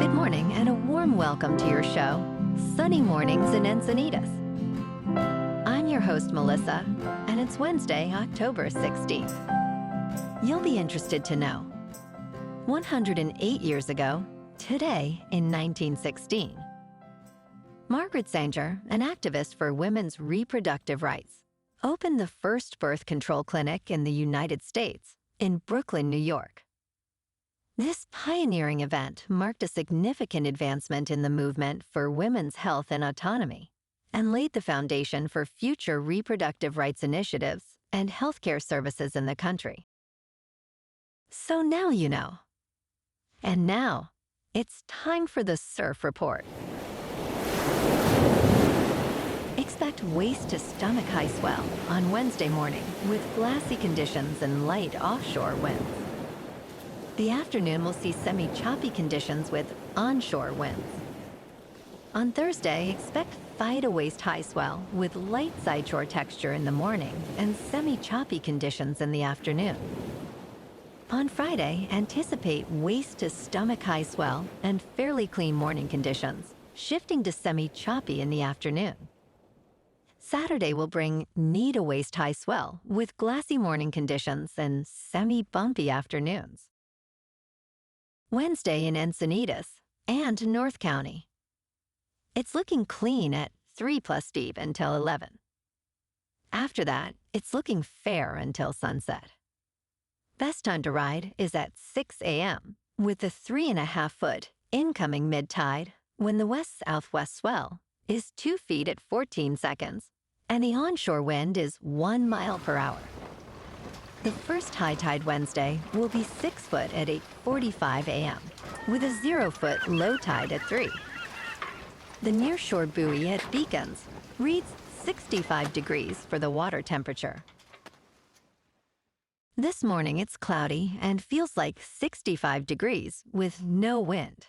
Good morning and a warm welcome to your show, Sunny Mornings in Encinitas. I'm your host, Melissa, and it's Wednesday, October 16th. You'll be interested to know, 108 years ago, today in 1916, Margaret Sanger, an activist for women's reproductive rights, opened the first birth control clinic in the United States in Brooklyn, New York. This pioneering event marked a significant advancement in the movement for women's health and autonomy, and laid the foundation for future reproductive rights initiatives and healthcare services in the country. So now you know. And now, it's time for the Surf Report. Expect waist-to-stomach high swell on Wednesday morning with glassy conditions and light offshore winds. The afternoon will see semi-choppy conditions with onshore winds. On Thursday, expect thigh-to-waist high swell with light sideshore texture in the morning and semi-choppy conditions in the afternoon. On Friday, anticipate waist-to-stomach high swell and fairly clean morning conditions, shifting to semi-choppy in the afternoon. Saturday will bring knee-to-waist high swell with glassy morning conditions and semi-bumpy afternoons. Wednesday in Encinitas and North County. It's looking clean at 3+ deep until 11. After that, it's looking fair until sunset. Best time to ride is at 6 a.m. with the 3.5-foot incoming mid-tide when the west-southwest swell is 2 feet at 14 seconds and the onshore wind is 1 mile per hour. The first high tide Wednesday will be 6 foot at 8:45 a.m. with a 0-foot low tide at 3. The nearshore buoy at Beacons reads 65 degrees for the water temperature. This morning it's cloudy and feels like 65 degrees with no wind.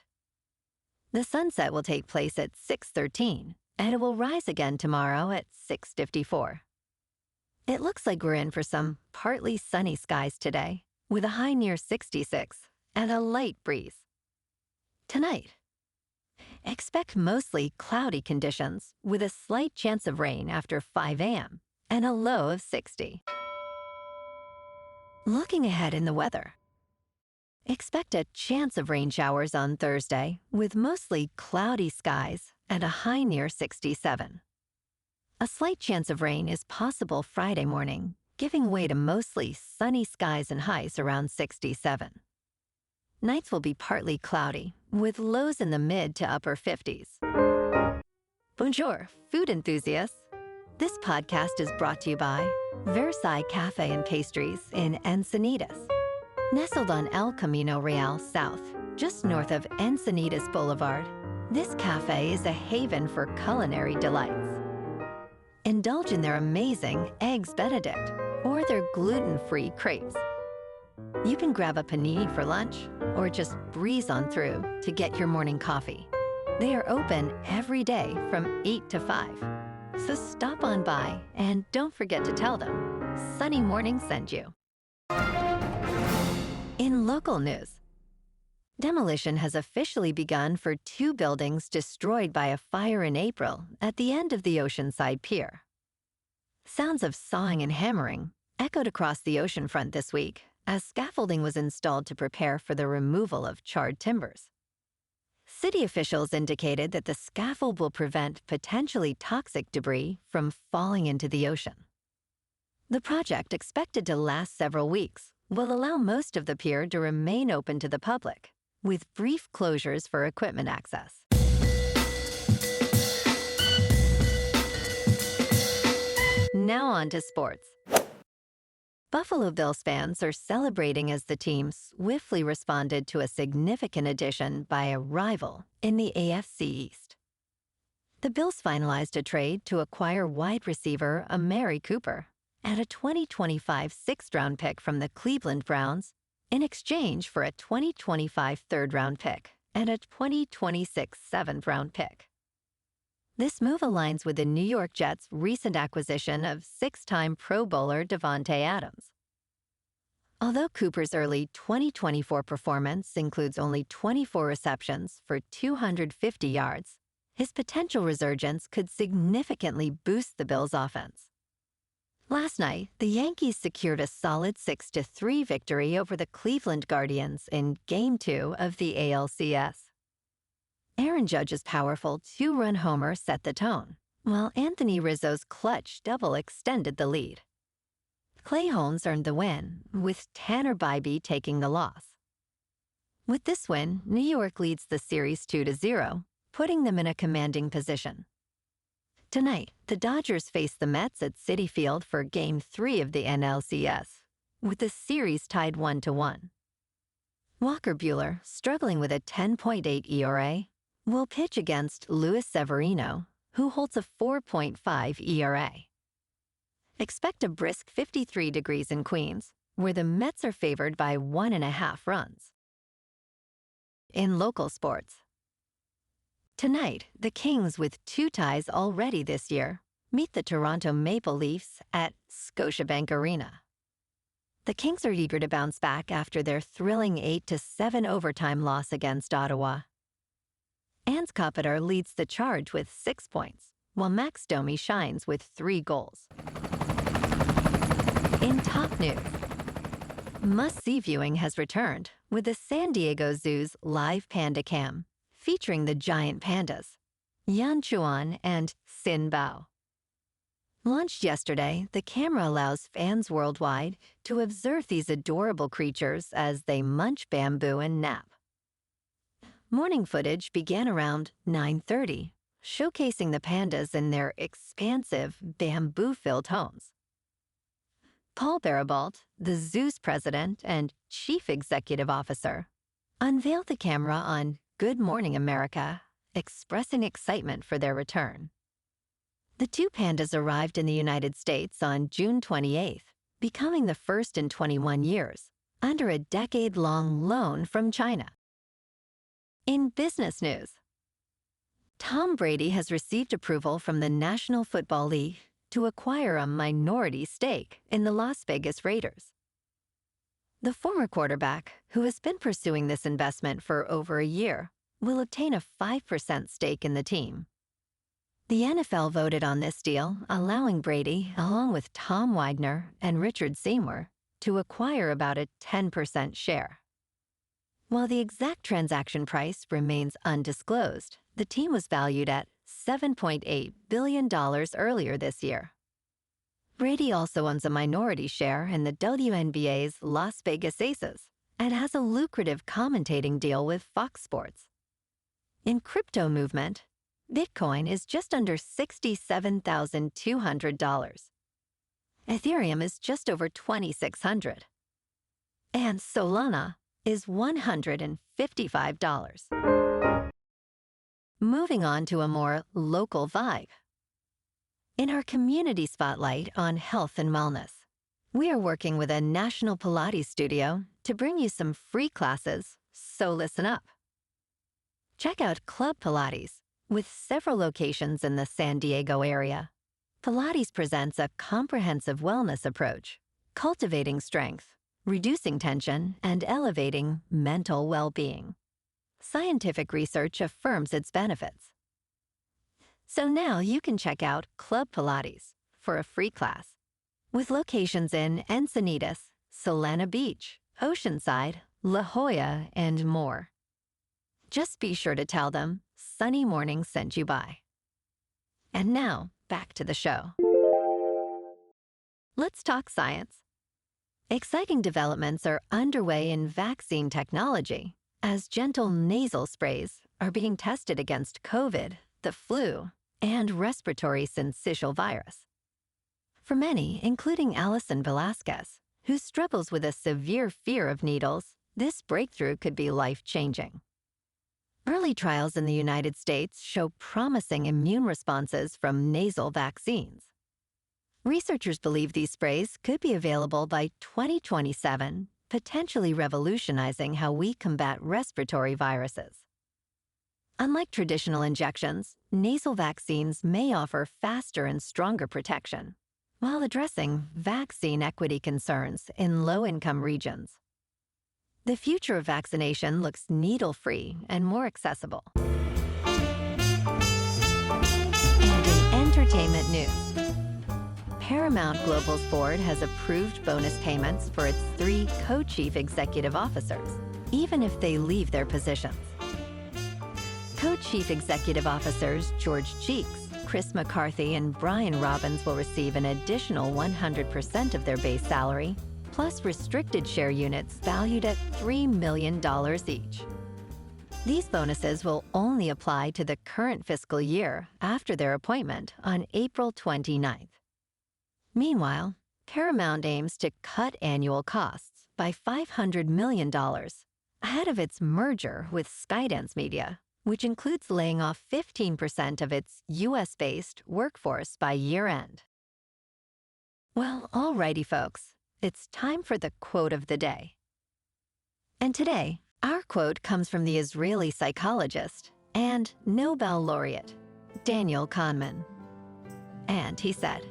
The sunset will take place at 6:13 and it will rise again tomorrow at 6:54. It looks like we're in for some partly sunny skies today, with a high near 66 and a light breeze. Tonight, expect mostly cloudy conditions with a slight chance of rain after 5 a.m. and a low of 60. Looking ahead in the weather, expect a chance of rain showers on Thursday with mostly cloudy skies and a high near 67. A slight chance of rain is possible Friday morning, giving way to mostly sunny skies and highs around 67. Nights will be partly cloudy, with lows in the mid to upper 50s. Bonjour, food enthusiasts. This podcast is brought to you by Versailles Cafe and Pastries in Encinitas. Nestled on El Camino Real South, just north of Encinitas Boulevard, this cafe is a haven for culinary delights. Indulge in their amazing Eggs Benedict or their gluten-free crepes. You can grab a panini for lunch or just breeze on through to get your morning coffee. They are open every day from 8 to 5. So stop on by and don't forget to tell them Sunny Morning sent you. In local news, demolition has officially begun for 2 buildings destroyed by a fire in April at the end of the Oceanside Pier. Sounds of sawing and hammering echoed across the oceanfront this week as scaffolding was installed to prepare for the removal of charred timbers. City officials indicated that the scaffold will prevent potentially toxic debris from falling into the ocean. The project, expected to last several weeks, will allow most of the pier to remain open to the public, with brief closures for equipment access. Now on to sports. Buffalo Bills fans are celebrating as the team swiftly responded to a significant addition by a rival in the AFC East. The Bills finalized a trade to acquire wide receiver Amari Cooper and a 2025 sixth-round pick from the Cleveland Browns in exchange for a 2025 third-round pick and a 2026 seventh-round pick. This move aligns with the New York Jets' recent acquisition of 6-time Pro Bowler Davante Adams. Although Cooper's early 2024 performance includes only 24 receptions for 250 yards, his potential resurgence could significantly boost the Bills' offense. Last night, the Yankees secured a solid 6-3 victory over the Cleveland Guardians in Game 2 of the ALCS. Aaron Judge's powerful two-run homer set the tone, while Anthony Rizzo's clutch double extended the lead. Clay Holmes earned the win, with Tanner Bybee taking the loss. With this win, New York leads the series 2-0, putting them in a commanding position. Tonight, the Dodgers face the Mets at Citi Field for Game 3 of the NLCS, with the series tied 1-1. Walker Buehler, struggling with a 10.8 ERA, will pitch against Luis Severino, who holds a 4.5 ERA. Expect a brisk 53 degrees in Queens, where the Mets are favored by 1.5 runs. In local sports, tonight, the Kings, with 2 ties already this year, meet the Toronto Maple Leafs at Scotiabank Arena. The Kings are eager to bounce back after their thrilling 8-7 overtime loss against Ottawa. Ans Kopitar leads the charge with 6 points, while Max Domi shines with 3 goals. In top news, must-see viewing has returned with the San Diego Zoo's live panda cam, featuring the giant pandas, Chuan and Sin Bao. Launched yesterday, the camera allows fans worldwide to observe these adorable creatures as they munch bamboo and nap. Morning footage began around 9:30, showcasing the pandas in their expansive, bamboo-filled homes. Paul Barabalt, the zoo's president and chief executive officer, unveiled the camera on Good Morning America, expressing excitement for their return. The 2 pandas arrived in the United States on June 28th, becoming the first in 21 years, under a decade-long loan from China. In business news, Tom Brady has received approval from the National Football League to acquire a minority stake in the Las Vegas Raiders. The former quarterback, who has been pursuing this investment for over a year, will obtain a 5% stake in the team. The NFL voted on this deal, allowing Brady, along with Tom Widener and Richard Seymour, to acquire about a 10% share. While the exact transaction price remains undisclosed, the team was valued at $7.8 billion earlier this year. Brady also owns a minority share in the WNBA's Las Vegas Aces and has a lucrative commentating deal with Fox Sports. In crypto movement, Bitcoin is just under $67,200. Ethereum is just over $2,600. And Solana is $155. Moving on to a more local vibe. In our community spotlight on health and wellness, we are working with a national Pilates studio to bring you some free classes, so listen up. Check out Club Pilates, with several locations in the San Diego area. Pilates presents a comprehensive wellness approach, cultivating strength, reducing tension, and elevating mental well-being. Scientific research affirms its benefits. So now you can check out Club Pilates for a free class, with locations in Encinitas, Solana Beach, Oceanside, La Jolla, and more. Just be sure to tell them Sunny Morning sent you by. And now, back to the show. Let's talk science. Exciting developments are underway in vaccine technology, as gentle nasal sprays are being tested against COVID, the flu, and respiratory syncytial virus. For many, including Allison Velasquez, who struggles with a severe fear of needles, this breakthrough could be life-changing. Early trials in the United States show promising immune responses from nasal vaccines. Researchers believe these sprays could be available by 2027, potentially revolutionizing how we combat respiratory viruses. Unlike traditional injections, nasal vaccines may offer faster and stronger protection, while addressing vaccine equity concerns in low-income regions. The future of vaccination looks needle-free and more accessible. And in entertainment news, Paramount Global's board has approved bonus payments for its 3 co-chief executive officers, even if they leave their positions. Co-chief executive officers George Cheeks, Chris McCarthy, and Brian Robbins will receive an additional 100% of their base salary, plus restricted share units valued at $3 million each. These bonuses will only apply to the current fiscal year after their appointment on April 29th. Meanwhile, Paramount aims to cut annual costs by $500 million ahead of its merger with Skydance Media, which includes laying off 15% of its US-based workforce by year-end. Well, alrighty, folks. It's time for the quote of the day. And today, our quote comes from the Israeli psychologist and Nobel laureate, Daniel Kahneman. And he said,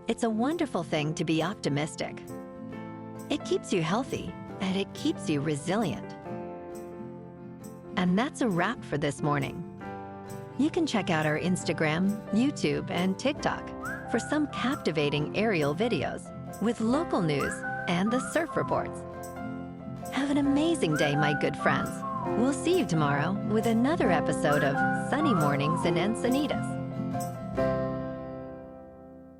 "It's a wonderful thing to be optimistic. It keeps you healthy and it keeps you resilient." And that's a wrap for this morning. You can check out our Instagram, YouTube, and TikTok for some captivating aerial videos with local news and the surf reports. Have an amazing day, my good friends. We'll see you tomorrow with another episode of Sunny Mornings in Encinitas.